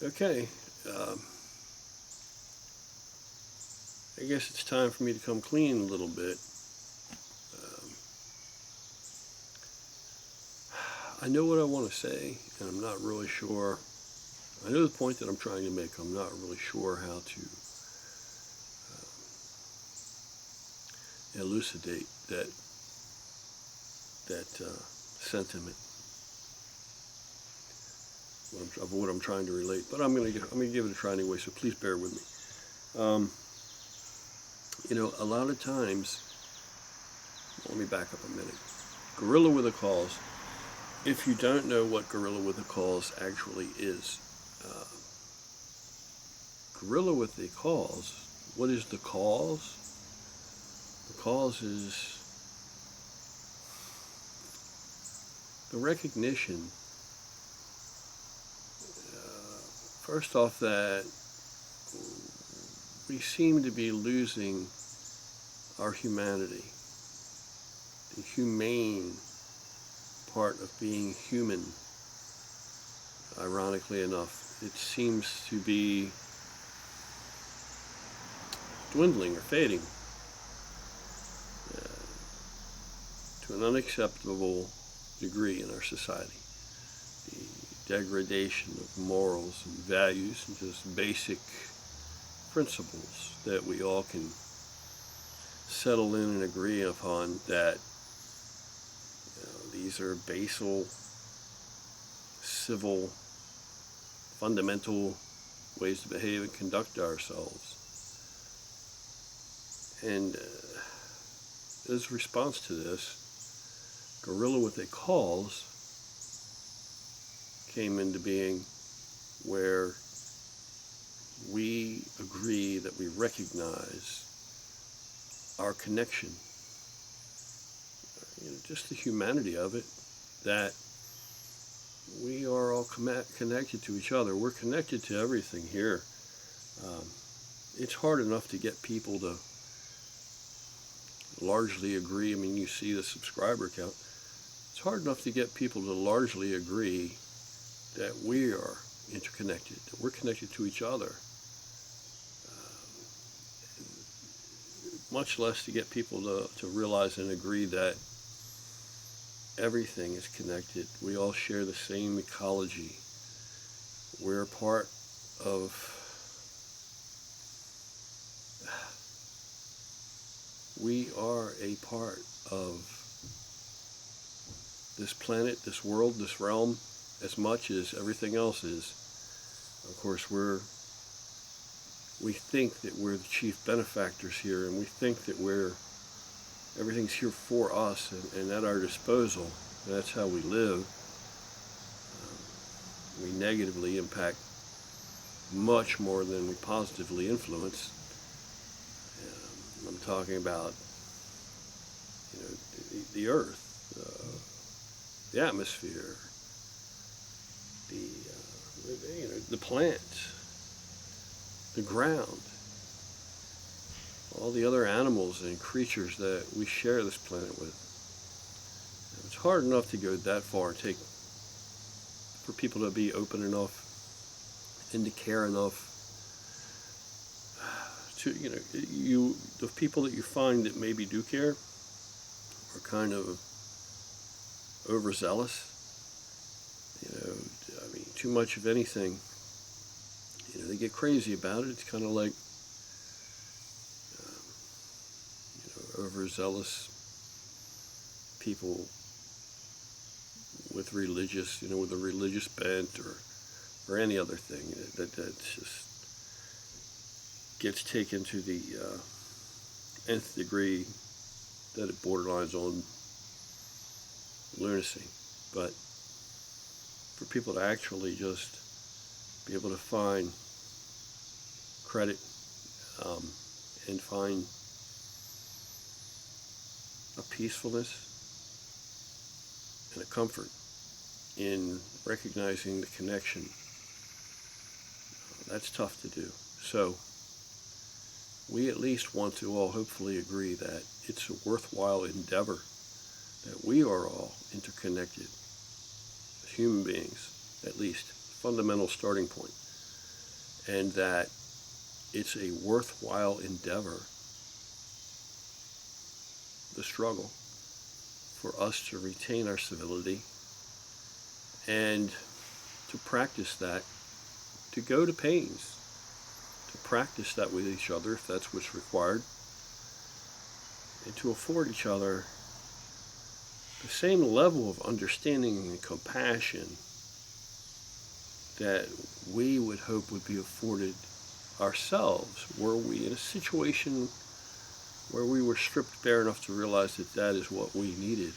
Okay, um, I guess it's time for me to come clean a little bit. Um, I know what I want to say, and I'm not really sure. I know the point that I'm trying to make. I'm not really sure how to elucidate that sentiment of what I'm trying to relate. But I'm gonna give it a try anyway. So please bear with me. A lot of times. Let me back up a minute. Gorilla with a cause. If you don't know what gorilla with a cause actually is, uh, gorilla with a cause. What is the cause? The cause is the recognition. First off, that we seem to be losing our humanity, the humane part of being human. Ironically enough, it seems to be dwindling or fading to an unacceptable degree in our society. The degradation of morals and values and just basic principles that we all can settle in and agree upon, that these are basal, civil, fundamental ways to behave and conduct ourselves. And as a response to this, gorilla with a cause came into being, where we agree that we recognize our connection, just the humanity of it, that we are all connected to each other. We're connected to everything here. It's hard enough to get people to largely agree. I mean, you see the subscriber count. It's hard enough to get people to largely agree that we are interconnected, that we're connected to each other. Much less to get people to realize and agree that everything is connected. We all share the same ecology. We're a part of we are a part of this planet, this world, this realm, as much as everything else is. Of course, we think that we're the chief benefactors here, and we think that everything's here for us and at our disposal. And that's how we live. We negatively impact much more than we positively influence. I'm talking about, the earth, the atmosphere, the plants, the ground, all the other animals and creatures that we share this planet with. It's hard enough to go that far and for people to be open enough and to care enough to, the people that you find that maybe do care are kind of overzealous. Too much of anything. They get crazy about it. It's kind of like, overzealous people with a religious bent or any other thing that just gets taken to the nth degree that it borderlines on lunacy. But for people to actually just be able to find credit and find a peacefulness and a comfort in recognizing the connection, that's tough to do. So we at least want to all hopefully agree that it's a worthwhile endeavor, that we are all interconnected as human beings, at least fundamental starting point. and that it's a worthwhile endeavor, the struggle, for us to retain our civility and to practice that, to go to pains, to practice that with each other if that's what's required, and to afford each other the same level of understanding and compassion that we would hope would be afforded ourselves were we in a situation where we were stripped bare enough to realize that that is what we needed.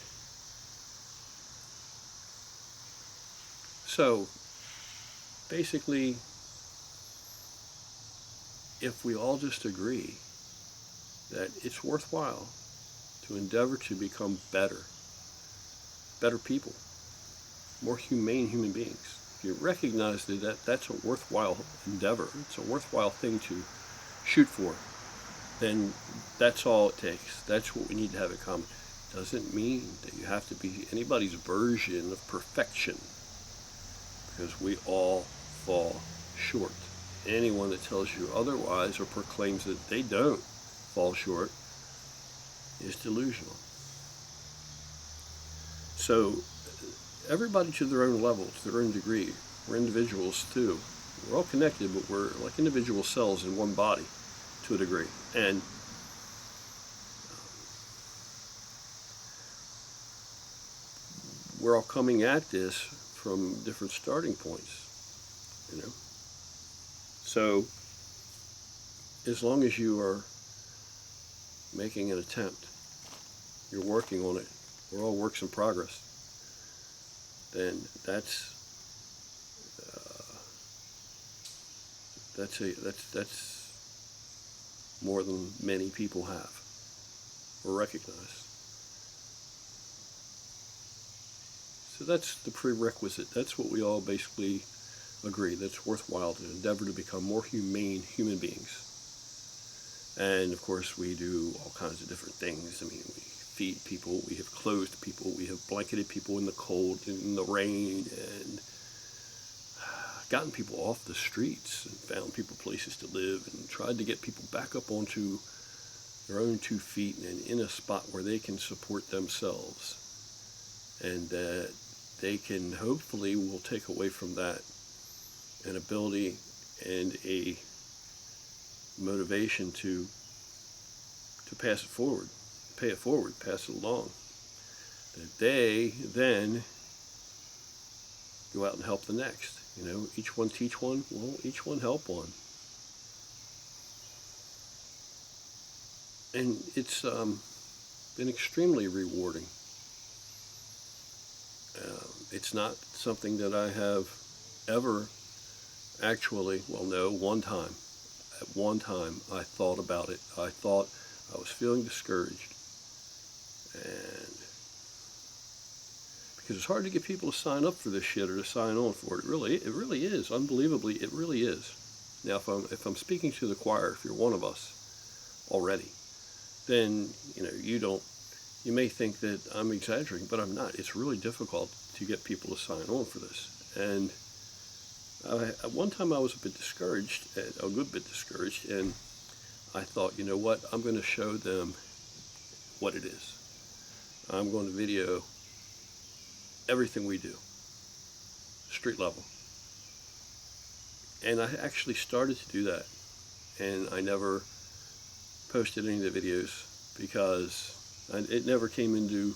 So, basically, if we all just agree that it's worthwhile to endeavor to become better people, more humane human beings, if you recognize that that's a worthwhile endeavor, it's a worthwhile thing to shoot for, then that's all it takes. That's what we need to have in common. Doesn't mean that you have to be anybody's version of perfection, because we all fall short. Anyone that tells you otherwise or proclaims that they don't fall short is delusional. So everybody to their own level, to their own degree. We're individuals too. We're all connected, but we're like individual cells in one body to a degree. And we're all coming at this from different starting points, you know. So as long as you are making an attempt, you're working on it, we're all works in progress, then that's more than many people have or recognize. So that's the prerequisite. That's what we all basically agree. That's worthwhile to endeavor to become more humane human beings. And of course we do all kinds of different things. I mean, we feed people, we have clothed people, we have blanketed people in the cold and in the rain, and gotten people off the streets and found people places to live and tried to get people back up onto their own 2 feet and in a spot where they can support themselves, and that they can hopefully will take away from that an ability and a motivation to pass it forward, pay it forward, pass it along, that they then go out and help the next. You know, each one teach one, well, each one help one. And it's been extremely rewarding. It's not something that I have ever actually, well, no, one time. At one time I thought about it. I thought I was feeling discouraged. And because it's hard to get people to sign up for this shit or to sign on for it. It really is. Unbelievably, it really is. Now, if I'm speaking to the choir, if you're one of us already, then you may think that I'm exaggerating, but I'm not. It's really difficult to get people to sign on for this. And at one time I was a bit discouraged, a good bit discouraged, and I thought, you know what? I'm going to show them what it is. I'm going to video everything we do, street level. And I actually started to do that, and I never posted any of the videos because it never came into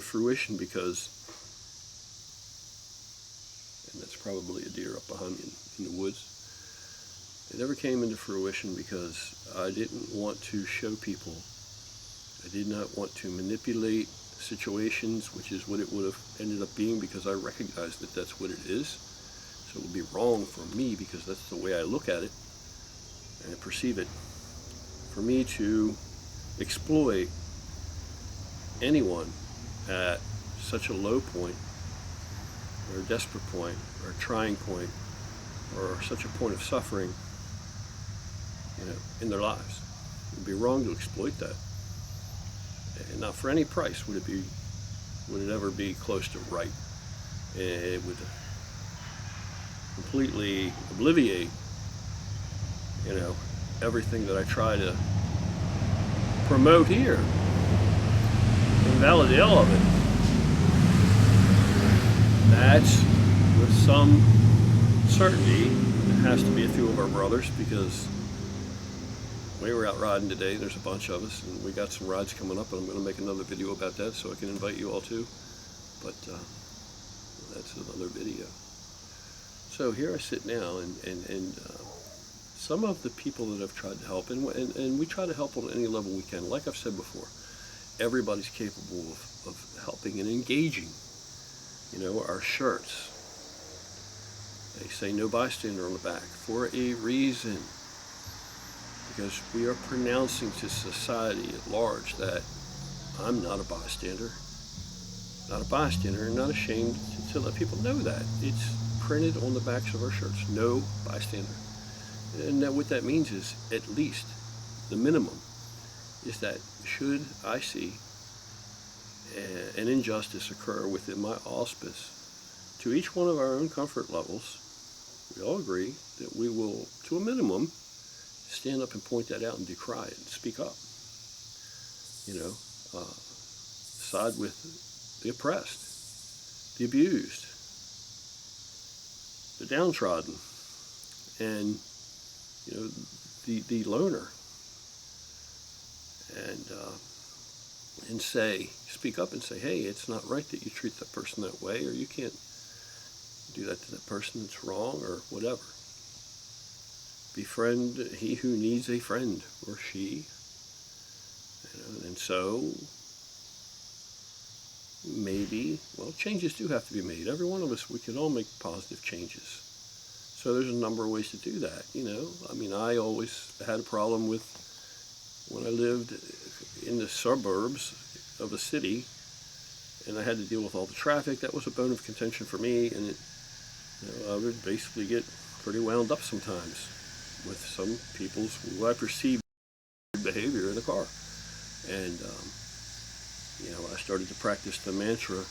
fruition, because, and that's probably a deer up behind me in the woods. It never came into fruition because I didn't want to show people. I did not want to manipulate situations, which is what it would have ended up being, because I recognize that that's what it is. So it would be wrong for me, because that's the way I look at it and perceive it, for me to exploit anyone at such a low point, or a desperate point, or a trying point, or such a point of suffering, in their lives. It would be wrong to exploit that. And not for any price would it ever be close to right. It would completely obliviate, you know, everything that I try to promote here, invalidate all of it. That's with some certainty. It has to be a few of our brothers, because we were out riding today. There's a bunch of us, and we got some rides coming up, and I'm going to make another video about that so I can invite you all too. But that's another video. So here I sit now, and some of the people that have tried to help, and we try to help on any level we can. Like I've said before, everybody's capable of helping and engaging. You know, our shirts, they say no bystander on the back for a reason, because we are pronouncing to society at large that I'm not a bystander, and not ashamed to let people know that. It's printed on the backs of our shirts, no bystander. And that what that means is, at least the minimum is that should I see an injustice occur within my auspice, to each one of our own comfort levels, we all agree that we will, to a minimum, stand up and point that out and decry it and speak up. You know, side with the oppressed, the abused, the downtrodden, and, you know, the loner, and speak up and say, hey, it's not right that you treat that person that way, or you can't do that to that person, it's wrong, or whatever. Befriend he who needs a friend, or she. You know, and so maybe, well, changes do have to be made. Every one of us, we can all make positive changes. So there's a number of ways to do that, you know. I mean, I always had a problem with, when I lived in the suburbs of a city, and I had to deal with all the traffic. That was a bone of contention for me, and it, you know, I would basically get pretty wound up sometimes with some people's, what I perceived behavior in the car. And, you know, I started to practice the mantra,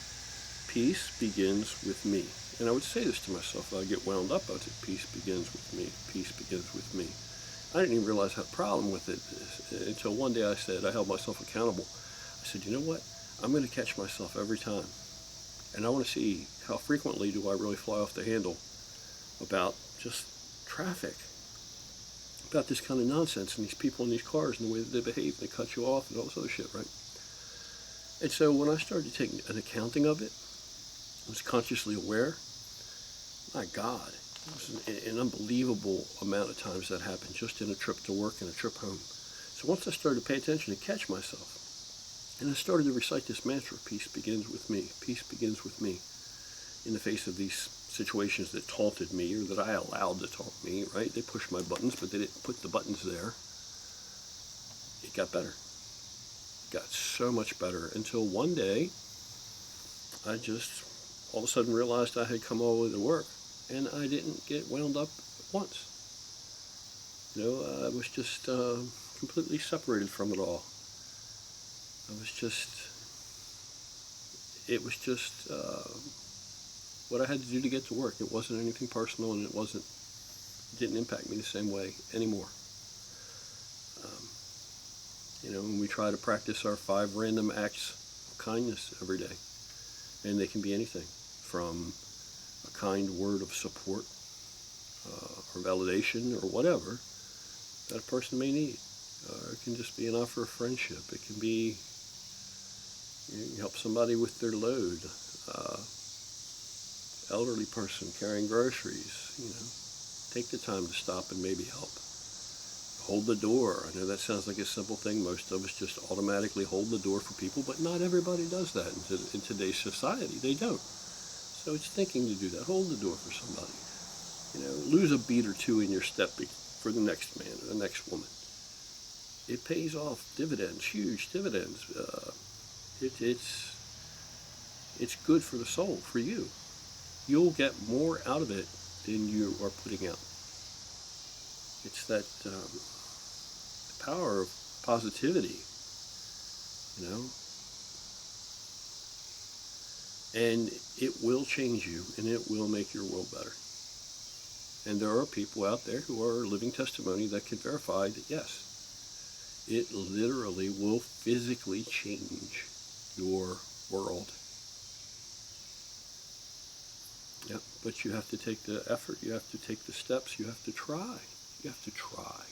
peace begins with me. And I would say this to myself. I'd get wound up. I would say, peace begins with me. Peace begins with me. I didn't even realize I had a problem with it until one day I held myself accountable. I said, you know what? I'm going to catch myself every time. And I want to see how frequently do I really fly off the handle about just traffic, about this kind of nonsense, and these people in these cars and the way that they behave, and they cut you off and all this other shit, right? And so when I started taking an accounting of it, I was consciously aware. My God, it was an unbelievable amount of times that happened just in a trip to work and a trip home. So once I started to pay attention and catch myself, and I started to recite this mantra, peace begins with me, peace begins with me, in the face of these situations that taunted me, or that I allowed to taunt me, right? They pushed my buttons, but they didn't put the buttons there. It got better. It got so much better, until one day, I just all of a sudden realized I had come all the way to work, and I didn't get wound up once. You know, I was just completely separated from it all. It was just what I had to do to get to work. It wasn't anything personal, and it didn't impact me the same way anymore. You know, when we try to practice our 5 random acts of kindness every day, and they can be anything from a kind word of support, or validation, or whatever that a person may need. It can just be an offer of friendship. It can be, you can help somebody with their load, elderly person carrying groceries, you know. Take the time to stop and maybe help. Hold the door. I know that sounds like a simple thing. Most of us just automatically hold the door for people, but not everybody does that in today's society. They don't. So it's thinking to do that. Hold the door for somebody. You know, lose a beat or two in your step for the next man or the next woman. It pays off dividends, huge dividends. It's good for the soul, for you. You'll get more out of it than you are putting out. It's that power of positivity, you know, and it will change you, and it will make your world better. And there are people out there who are living testimony that can verify that yes, it literally will physically change your world. Yeah, but you have to take the effort, you have to take the steps, you have to try. You have to try.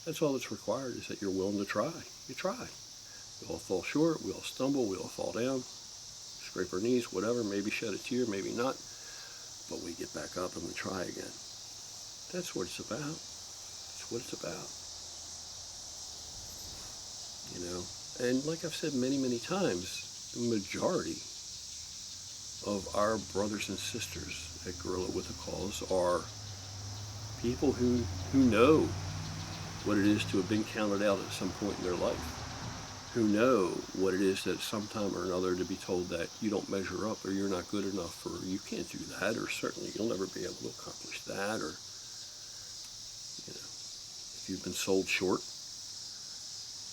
That's all that's required, is that you're willing to try. You try. We all fall short, we all stumble, we all fall down, scrape our knees, whatever, maybe shed a tear, maybe not, but we get back up and we try again. That's what it's about. That's what it's about. You know, and like I've said many, many times, the majority of our brothers and sisters at Gorilla with a Cause are people who know what it is to have been counted out at some point in their life, who know what it is that sometime or another to be told that you don't measure up, or you're not good enough, or you can't do that, or certainly you'll never be able to accomplish that, or, you know, if you've been sold short,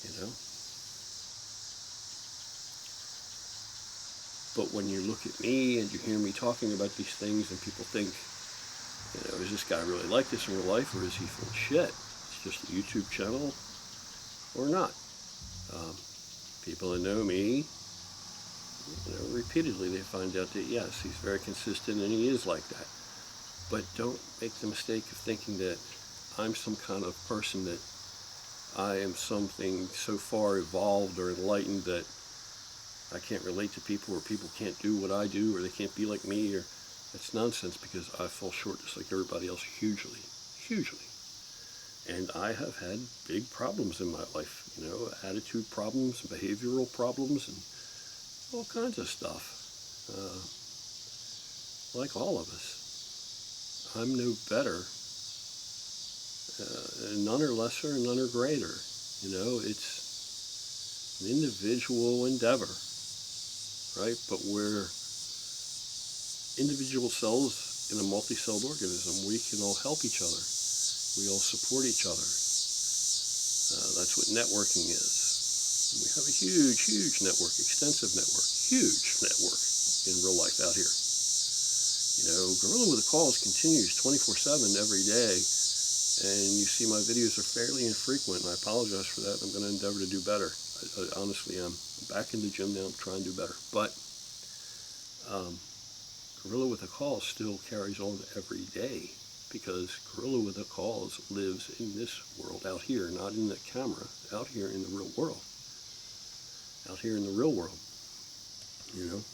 you know. But when you look at me and you hear me talking about these things and people think, you know, is this guy really like this in real life, or is he full of shit? It's just a YouTube channel or not. People that know me, you know, repeatedly they find out that yes, he's very consistent and he is like that. But don't make the mistake of thinking that I'm some kind of person that I am something so far evolved or enlightened that I can't relate to people, or people can't do what I do, or they can't be like me, or that's nonsense, because I fall short just like everybody else hugely, hugely. And I have had big problems in my life, you know, attitude problems, behavioral problems, and all kinds of stuff. Like all of us. I'm no better, none are lesser, and none are greater. You know, it's an individual endeavor, right? But we're individual cells in a multi-celled organism. We can all help each other. We all support each other. That's what networking is. We have a huge, huge network, extensive network, huge network in real life out here. You know, Gorilla with a Cause continues 24/7 every day, and you see my videos are fairly infrequent, and I apologize for that. I'm going to endeavor to do better. I honestly am. I'm back in the gym now, I'm trying to do better. But Gorilla with a Cause still carries on every day, because Gorilla with a Cause lives in this world out here, not in the camera, out here in the real world. Out here in the real world, you know.